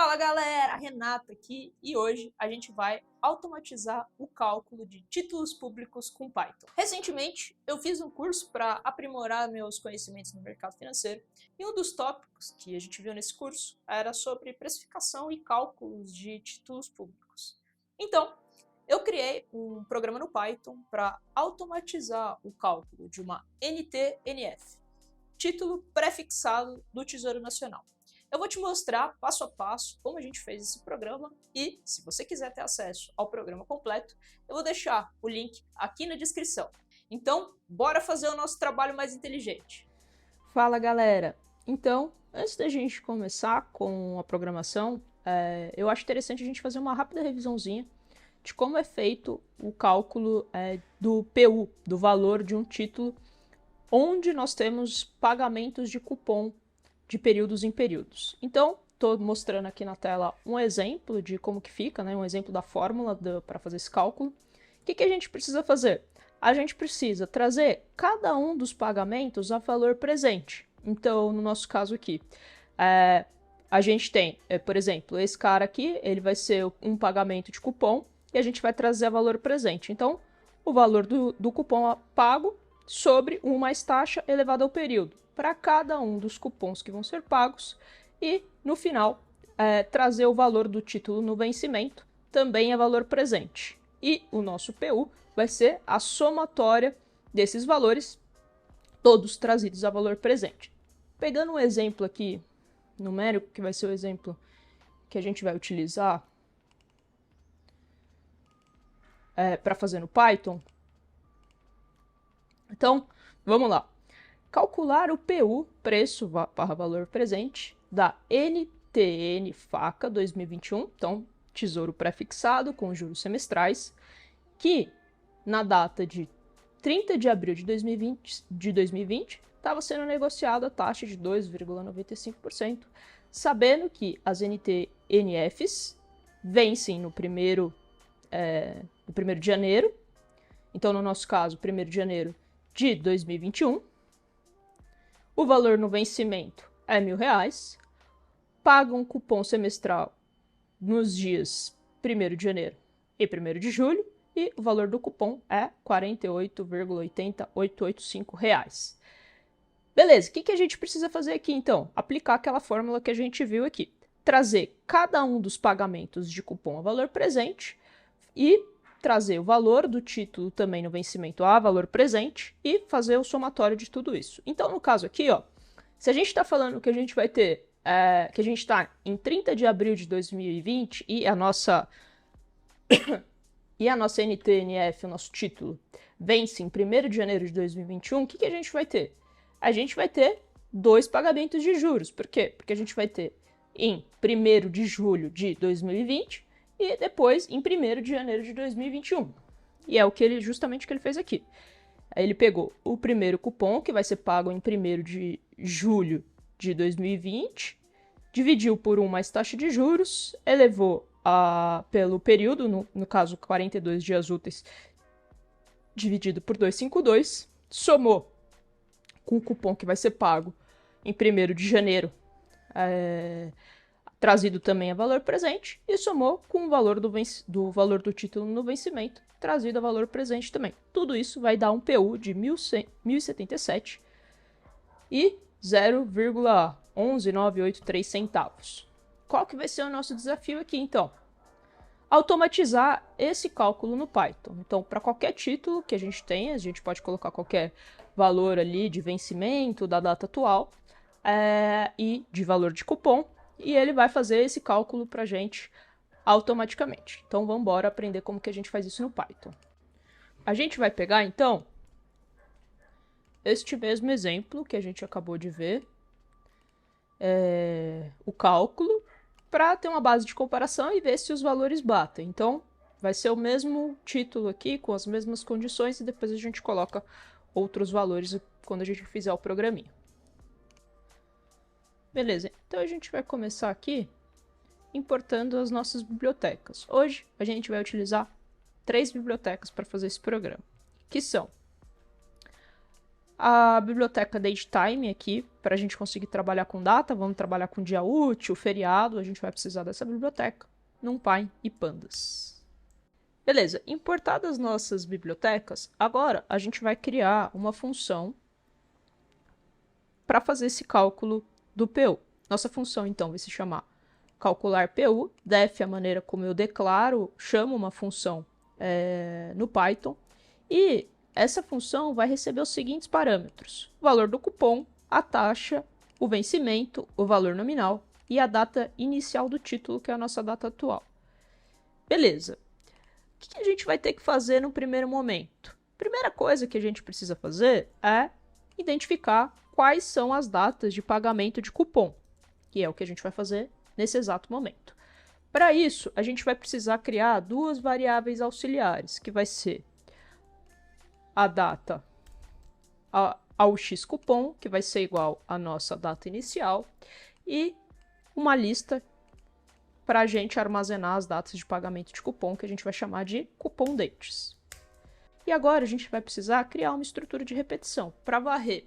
Fala galera, Renata aqui e hoje a gente vai automatizar o cálculo de títulos públicos com Python. Recentemente eu fiz um curso para aprimorar meus conhecimentos no mercado financeiro e um dos tópicos que a gente viu nesse curso era sobre precificação e cálculos de títulos públicos. Então, eu criei um programa no Python para automatizar o cálculo de uma NTNF, título prefixado do Tesouro Nacional. Eu vou te mostrar passo a passo como a gente fez esse programa e, se você quiser ter acesso ao programa completo, eu vou deixar o link aqui na descrição. Então, bora fazer o nosso trabalho mais inteligente. Fala galera! Então, antes da gente começar com a programação, eu acho interessante a gente fazer uma rápida revisãozinha de como é feito o cálculo do PU, do valor de um título, onde nós temos pagamentos de cupom de períodos em períodos. Então, estou mostrando aqui na tela um exemplo de como que fica, né? Um exemplo da fórmula para fazer esse cálculo. O que a gente precisa fazer? A gente precisa trazer cada um dos pagamentos a valor presente. Então, no nosso caso aqui, a gente tem, por exemplo, esse cara aqui, ele vai ser um pagamento de cupom e a gente vai trazer a valor presente. Então, o valor do cupom pago sobre 1 mais taxa elevado ao período, para cada um dos cupons que vão ser pagos e, no final, trazer o valor do título no vencimento, também é valor presente. E o nosso PU vai ser a somatória desses valores, todos trazidos a valor presente. Pegando um exemplo aqui numérico, que vai ser o exemplo que a gente vai utilizar para fazer no Python. Então, vamos lá. Calcular o PU, preço barra valor presente, da NTN Faca 2021, então tesouro prefixado com juros semestrais, que na data de 30 de abril de 2020 estava sendo negociado a taxa de 2,95%, sabendo que as NTNFs vencem no primeiro de janeiro, então no nosso caso, 1º de janeiro de 2021, o valor no vencimento é R$1.000, paga um cupom semestral nos dias 1º de janeiro e 1º de julho, e o valor do cupom é R$ 48,885. Beleza, o que a gente precisa fazer aqui então? Aplicar aquela fórmula que a gente viu aqui. Trazer cada um dos pagamentos de cupom a valor presente e trazer o valor do título também no vencimento a valor presente e fazer o somatório de tudo isso. Então, no caso aqui, ó, se a gente está falando que a gente vai ter, que a gente está em 30 de abril de 2020 e a nossa NTNF, o nosso título, vence em 1º de janeiro de 2021, o que a gente vai ter? A gente vai ter 2 pagamentos de juros. Por quê? Porque a gente vai ter em 1º de julho de 2020 e depois em 1º de janeiro de 2021. E é justamente o que ele fez aqui. Ele pegou o primeiro cupom, que vai ser pago em 1º de julho de 2020, dividiu por 1 mais taxa de juros, elevou pelo período, no caso 42 dias úteis, dividido por 252, somou com o cupom que vai ser pago em 1º de janeiro, trazido também a valor presente, e somou com o valor do valor do título no vencimento, trazido a valor presente também. Tudo isso vai dar um PU de 1.077 e 0,11983 centavos. Qual que vai ser o nosso desafio aqui, então? Automatizar esse cálculo no Python. Então, para qualquer título que a gente tenha, a gente pode colocar qualquer valor ali de vencimento, da data atual, e de valor de cupom, e ele vai fazer esse cálculo para a gente automaticamente. Então, vamos embora aprender como que a gente faz isso no Python. A gente vai pegar, então, este mesmo exemplo que a gente acabou de ver, o cálculo, para ter uma base de comparação e ver se os valores batem. Então, vai ser o mesmo título aqui, com as mesmas condições, e depois a gente coloca outros valores quando a gente fizer o programinha. Beleza, então a gente vai começar aqui importando as nossas bibliotecas. Hoje a gente vai utilizar 3 bibliotecas para fazer esse programa, que são a biblioteca datetime aqui, para a gente conseguir trabalhar com data, vamos trabalhar com dia útil, feriado, a gente vai precisar dessa biblioteca, NumPy e pandas. Beleza, importadas nossas bibliotecas, agora a gente vai criar uma função para fazer esse cálculo do PU. Nossa função, então, vai se chamar calcular PU, def a maneira como eu declaro, chamo uma função no Python, e essa função vai receber os seguintes parâmetros: o valor do cupom, a taxa, o vencimento, o valor nominal e a data inicial do título, que é a nossa data atual. Beleza. O que a gente vai ter que fazer no primeiro momento? Primeira coisa que a gente precisa fazer é identificar quais são as datas de pagamento de cupom, que é o que a gente vai fazer nesse exato momento. Para isso, a gente vai precisar criar duas variáveis auxiliares, que vai ser a data ao xcupom, que vai ser igual à nossa data inicial, e uma lista para a gente armazenar as datas de pagamento de cupom, que a gente vai chamar de cupom dates. E agora a gente vai precisar criar uma estrutura de repetição para varrer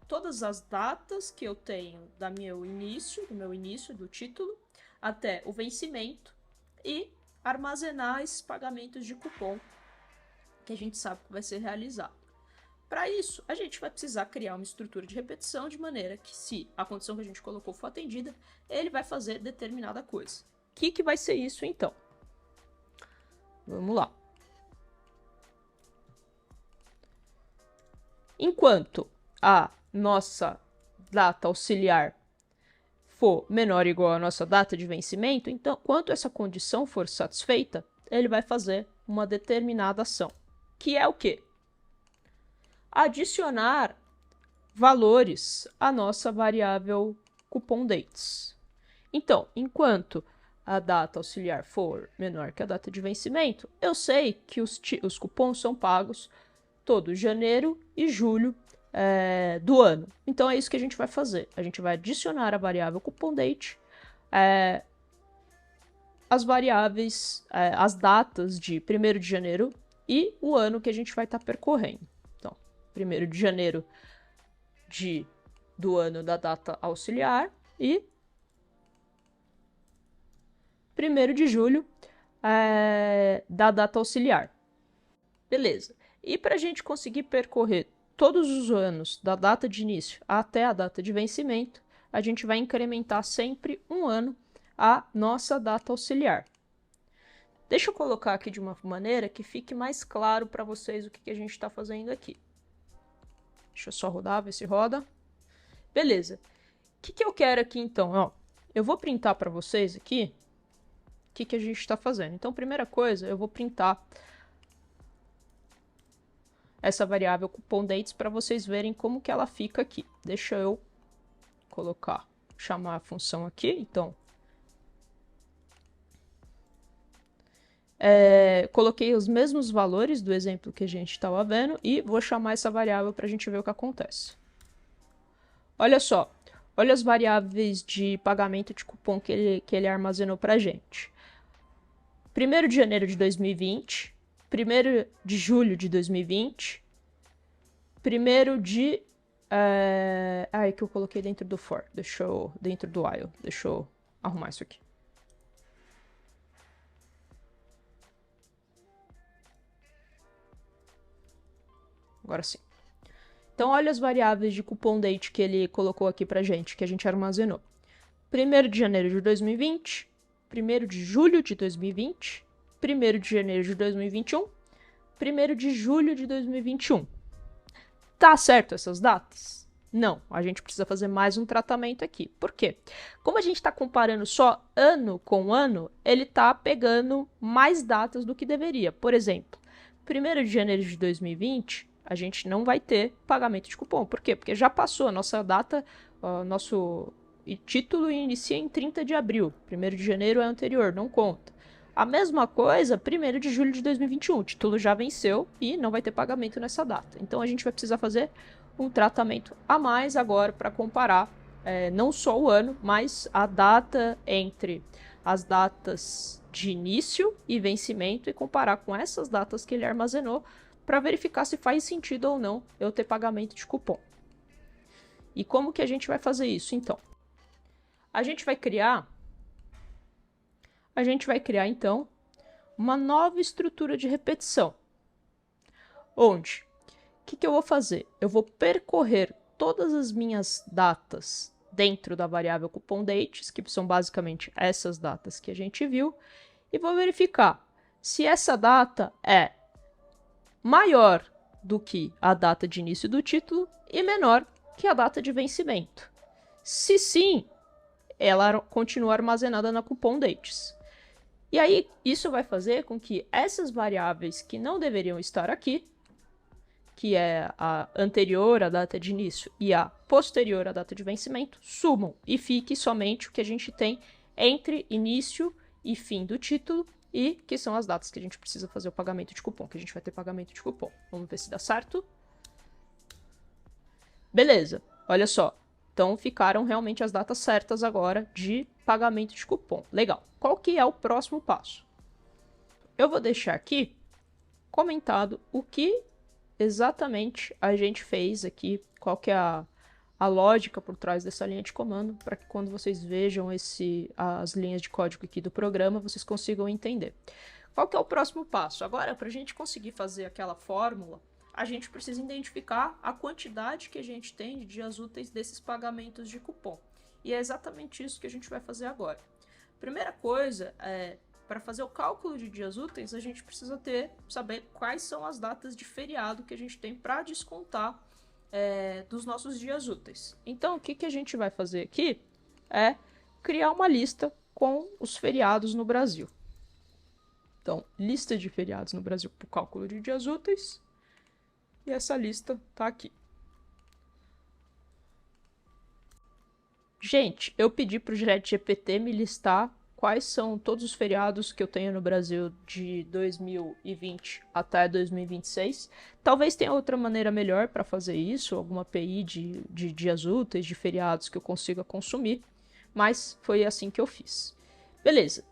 todas as datas que eu tenho do meu início do título até o vencimento e armazenar esses pagamentos de cupom que a gente sabe que vai ser realizado. Para isso, a gente vai precisar criar uma estrutura de repetição de maneira que, se a condição que a gente colocou for atendida, ele vai fazer determinada coisa. O que vai ser isso, então? Vamos lá. Enquanto a nossa data auxiliar for menor ou igual à nossa data de vencimento, então, quanto essa condição for satisfeita, ele vai fazer uma determinada ação, que é o quê? Adicionar valores à nossa variável cupom dates. Então, enquanto a data auxiliar for menor que a data de vencimento, eu sei que os cupons são pagos todo janeiro e julho do ano. Então é isso que a gente vai fazer. A gente vai adicionar a variável cupom date, as variáveis, as datas de 1º de janeiro e o ano que a gente vai estar percorrendo. Então, 1º de janeiro do ano da data auxiliar e 1º de julho da data auxiliar. Beleza. E para a gente conseguir percorrer todos os anos da data de início até a data de vencimento, a gente vai incrementar sempre um ano a nossa data auxiliar. Deixa eu colocar aqui de uma maneira que fique mais claro para vocês o que a gente está fazendo aqui. Deixa eu só rodar, ver se roda. Beleza. O que eu quero aqui então? Ó, eu vou printar para vocês aqui o que a gente está fazendo. Então, primeira coisa, eu vou printar essa variável cupom dates para vocês verem como que ela fica aqui. Deixa eu chamar a função aqui. Então, coloquei os mesmos valores do exemplo que a gente estava vendo e vou chamar essa variável para a gente ver o que acontece. Olha só, olha as variáveis de pagamento de cupom que ele armazenou para a gente. 1º de janeiro de 2020, 1º de julho de 2020, 1º de... que eu coloquei dentro do for, dentro do while, deixa eu arrumar isso aqui. Agora sim. Então, olha as variáveis de cupom date que ele colocou aqui pra gente, que a gente armazenou. 1º de janeiro de 2020, 1º de julho de 2020, 1º de janeiro de 2021, 1º de julho de 2021. Tá certo essas datas? Não, a gente precisa fazer mais um tratamento aqui. Por quê? Como a gente está comparando só ano com ano, ele está pegando mais datas do que deveria. Por exemplo, 1º de janeiro de 2020, a gente não vai ter pagamento de cupom. Por quê? Porque já passou a nossa data, nosso título inicia em 30 de abril. 1º de janeiro é anterior, não conta. A mesma coisa, 1º de julho de 2021. O título já venceu e não vai ter pagamento nessa data. Então, a gente vai precisar fazer um tratamento a mais agora para comparar não só o ano, mas a data entre as datas de início e vencimento e comparar com essas datas que ele armazenou para verificar se faz sentido ou não eu ter pagamento de cupom. E como que a gente vai fazer isso, então? A gente vai criar, então, uma nova estrutura de repetição. Onde? O que eu vou fazer? Eu vou percorrer todas as minhas datas dentro da variável cupom dates, que são basicamente essas datas que a gente viu, e vou verificar se essa data é maior do que a data de início do título e menor que a data de vencimento. Se sim, ela continua armazenada na cupom dates. E aí, isso vai fazer com que essas variáveis que não deveriam estar aqui, que é a anterior à data de início e a posterior à data de vencimento, sumam e fique somente o que a gente tem entre início e fim do título, e que são as datas que a gente precisa fazer o pagamento de cupom, que a gente vai ter pagamento de cupom. Vamos ver se dá certo. Beleza, olha só. Então ficaram realmente as datas certas agora de pagamento de cupom. Legal. Qual que é o próximo passo? Eu vou deixar aqui comentado o que exatamente a gente fez aqui, qual que é a lógica por trás dessa linha de comando, para que quando vocês vejam as linhas de código aqui do programa, vocês consigam entender. Qual que é o próximo passo? Agora, para a gente conseguir fazer aquela fórmula, a gente precisa identificar a quantidade que a gente tem de dias úteis desses pagamentos de cupom. E é exatamente isso que a gente vai fazer agora. Primeira coisa, para fazer o cálculo de dias úteis, a gente precisa saber quais são as datas de feriado que a gente tem para descontar dos nossos dias úteis. Então, o que a gente vai fazer aqui é criar uma lista com os feriados no Brasil. Então, lista de feriados no Brasil para o cálculo de dias úteis. E essa lista está aqui. Gente, eu pedi para o ChatGPT me listar quais são todos os feriados que eu tenho no Brasil de 2020 até 2026. Talvez tenha outra maneira melhor para fazer isso, alguma API de dias úteis, de feriados que eu consiga consumir, mas foi assim que eu fiz. Beleza,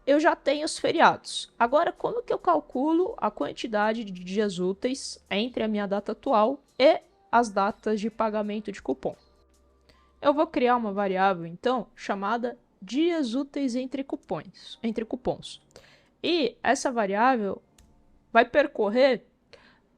eu já tenho os feriados. Agora, como que eu calculo a quantidade de dias úteis entre a minha data atual e as datas de pagamento de cupom? Eu vou criar uma variável, então, chamada dias úteis entre cupons. E essa variável vai percorrer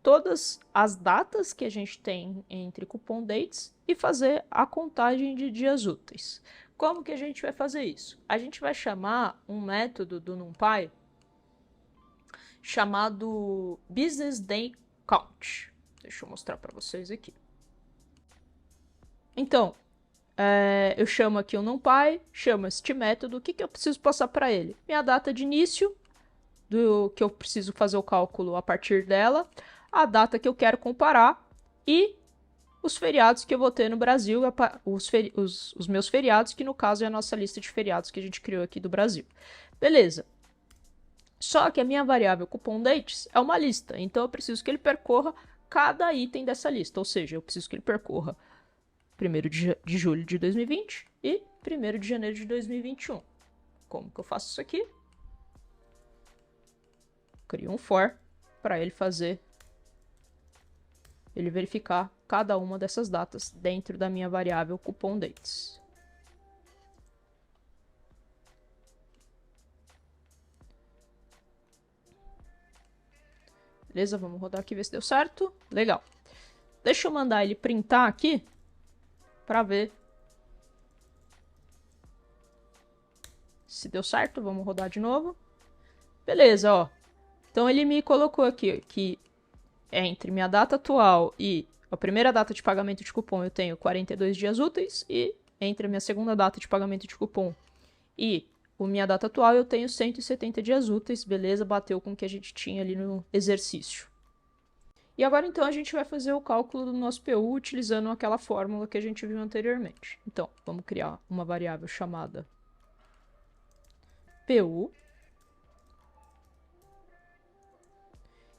todas as datas que a gente tem entre cupom dates e fazer a contagem de dias úteis. Como que a gente vai fazer isso? A gente vai chamar um método do NumPy chamado Business Day Count. Deixa eu mostrar para vocês aqui. Então, eu chamo aqui o NumPy, chamo este método. O que eu preciso passar para ele? Minha data de início, que eu preciso fazer o cálculo a partir dela, a data que eu quero comparar e os feriados que eu vou ter no Brasil, os meus feriados, que no caso é a nossa lista de feriados que a gente criou aqui do Brasil. Beleza. Só que a minha variável cupom dates é uma lista, então eu preciso que ele percorra cada item dessa lista, ou seja, eu preciso que ele percorra 1º de julho de 2020 e 1º de janeiro de 2021. Como que eu faço isso aqui? Crio um for para ele verificar cada uma dessas datas dentro da minha variável cupom dates. Beleza, vamos rodar aqui e ver se deu certo. Legal. Deixa eu mandar ele printar aqui para ver se deu certo. Vamos rodar de novo. Beleza, ó. Então ele me colocou aqui que entre minha data atual e a primeira data de pagamento de cupom eu tenho 42 dias úteis, e entre a minha segunda data de pagamento de cupom e a minha data atual eu tenho 170 dias úteis. Beleza, bateu com o que a gente tinha ali no exercício. E agora então a gente vai fazer o cálculo do nosso PU utilizando aquela fórmula que a gente viu anteriormente. Então, vamos criar uma variável chamada PU.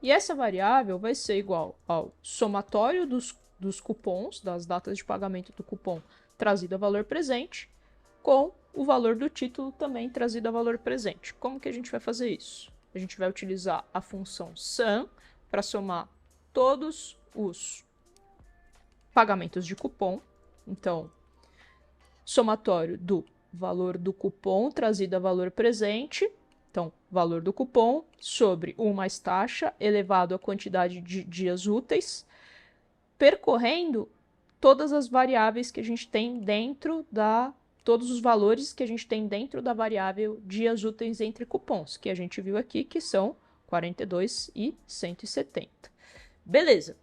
E essa variável vai ser igual ao somatório dos cupons, das datas de pagamento do cupom trazido a valor presente, com o valor do título também trazido a valor presente. Como que a gente vai fazer isso? A gente vai utilizar a função sum para somar todos os pagamentos de cupom. Então, somatório do valor do cupom trazido a valor presente. Então, valor do cupom sobre 1 mais taxa elevado à quantidade de dias úteis, percorrendo todas as variáveis que a gente tem dentro todos os valores que a gente tem dentro da variável dias úteis entre cupons, que a gente viu aqui, que são 42 e 170. Beleza.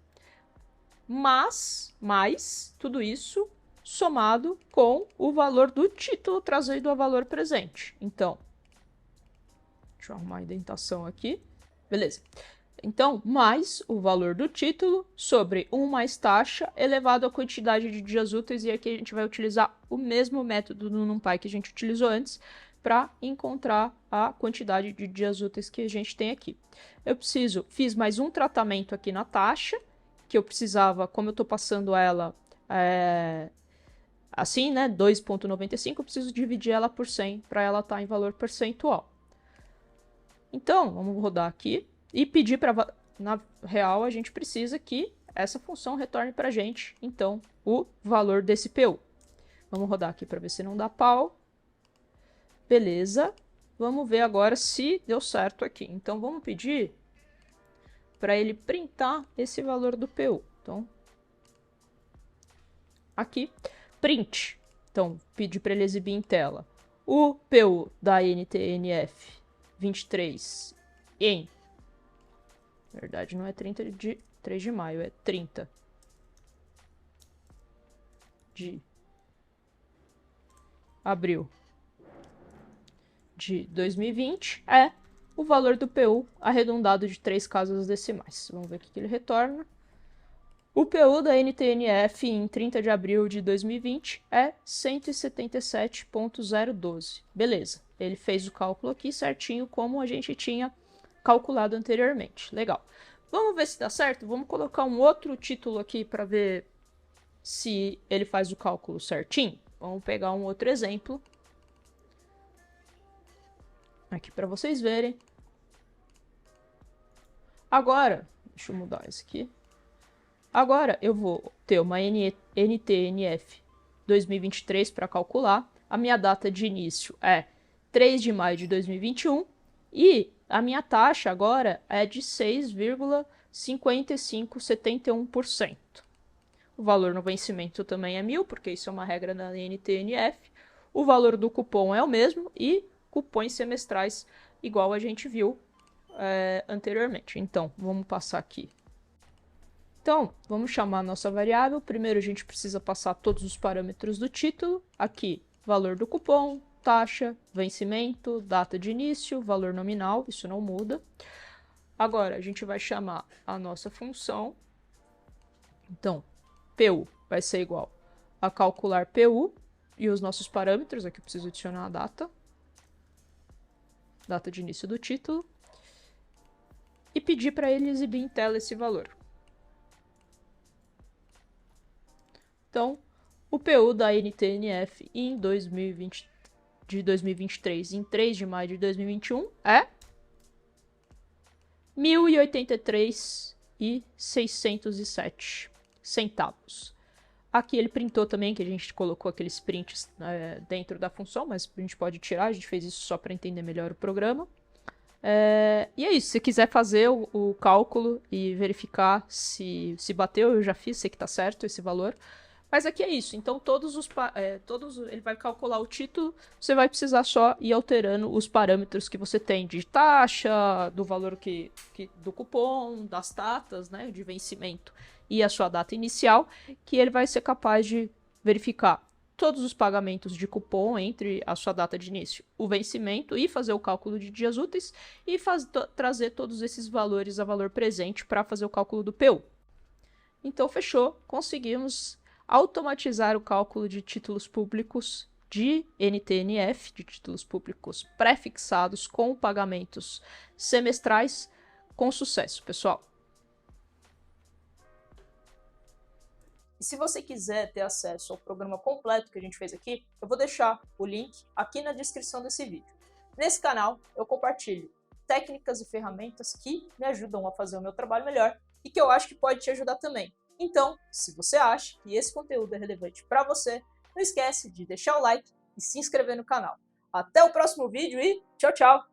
Mas, mais tudo isso somado com o valor do título trazido a valor presente. Então, deixa eu arrumar a indentação aqui. Beleza. Então, mais o valor do título sobre 1 mais taxa elevado à quantidade de dias úteis. E aqui a gente vai utilizar o mesmo método do NumPy que a gente utilizou antes para encontrar a quantidade de dias úteis que a gente tem aqui. Fiz mais um tratamento aqui na taxa, que eu precisava, como eu estou passando ela assim, né, 2,95, eu preciso dividir ela por 100 para ela estar em valor percentual. Então, vamos rodar aqui e pedir para, na real, a gente precisa que essa função retorne para a gente, então, o valor desse PU. Vamos rodar aqui para ver se não dá pau. Beleza. Vamos ver agora se deu certo aqui. Então, vamos pedir para ele printar esse valor do PU. Então, aqui, print. Então, pedir para ele exibir em tela o PU da NTNF 23 em... Na verdade, não é 3 de maio, é 30 de abril de 2020 é o valor do PU arredondado de 3 casas decimais. Vamos ver o que ele retorna. O PU da NTNF em 30 de abril de 2020 é 177.012. Beleza, ele fez o cálculo aqui certinho como a gente tinha calculado anteriormente. Legal. Vamos ver se dá certo? Vamos colocar um outro título aqui para ver se ele faz o cálculo certinho. Vamos pegar um outro exemplo aqui para vocês verem. Agora, deixa eu mudar esse aqui. Agora eu vou ter uma NTNF 2023 para calcular. A minha data de início é 3 de maio de 2021 e a minha taxa agora é de 6,5571%. O valor no vencimento também é 1.000, porque isso é uma regra da NTNF. O valor do cupom é o mesmo e cupons semestrais igual a gente viu anteriormente. Então, vamos passar aqui. Então, vamos chamar a nossa variável. Primeiro a gente precisa passar todos os parâmetros do título. Aqui, valor do cupom, taxa, vencimento, data de início, valor nominal, isso não muda. Agora, a gente vai chamar a nossa função. Então, PU vai ser igual a calcular PU e os nossos parâmetros. Aqui eu preciso adicionar a data de início do título. E pedir para ele exibir em tela esse valor. Então, o PU da NTNF em 2023, em 3 de maio de 2021, é 1.083,607 centavos. Aqui ele printou também, que a gente colocou aqueles prints dentro da função, mas a gente pode tirar, a gente fez isso só para entender melhor o programa. E é isso, se quiser fazer o cálculo e verificar se bateu, eu já fiz, sei que está certo esse valor. Mas aqui é isso, então ele vai calcular o título, você vai precisar só ir alterando os parâmetros que você tem de taxa, do valor do cupom, das datas, né, de vencimento e a sua data inicial, que ele vai ser capaz de verificar todos os pagamentos de cupom entre a sua data de início, o vencimento e fazer o cálculo de dias úteis e trazer todos esses valores a valor presente para fazer o cálculo do PU. Então fechou, conseguimos automatizar o cálculo de títulos públicos de NTNF, de títulos públicos pré-fixados com pagamentos semestrais, com sucesso, pessoal. E se você quiser ter acesso ao programa completo que a gente fez aqui, eu vou deixar o link aqui na descrição desse vídeo. Nesse canal, eu compartilho técnicas e ferramentas que me ajudam a fazer o meu trabalho melhor e que eu acho que pode te ajudar também. Então, se você acha que esse conteúdo é relevante para você, não esquece de deixar o like e se inscrever no canal. Até o próximo vídeo e tchau, tchau!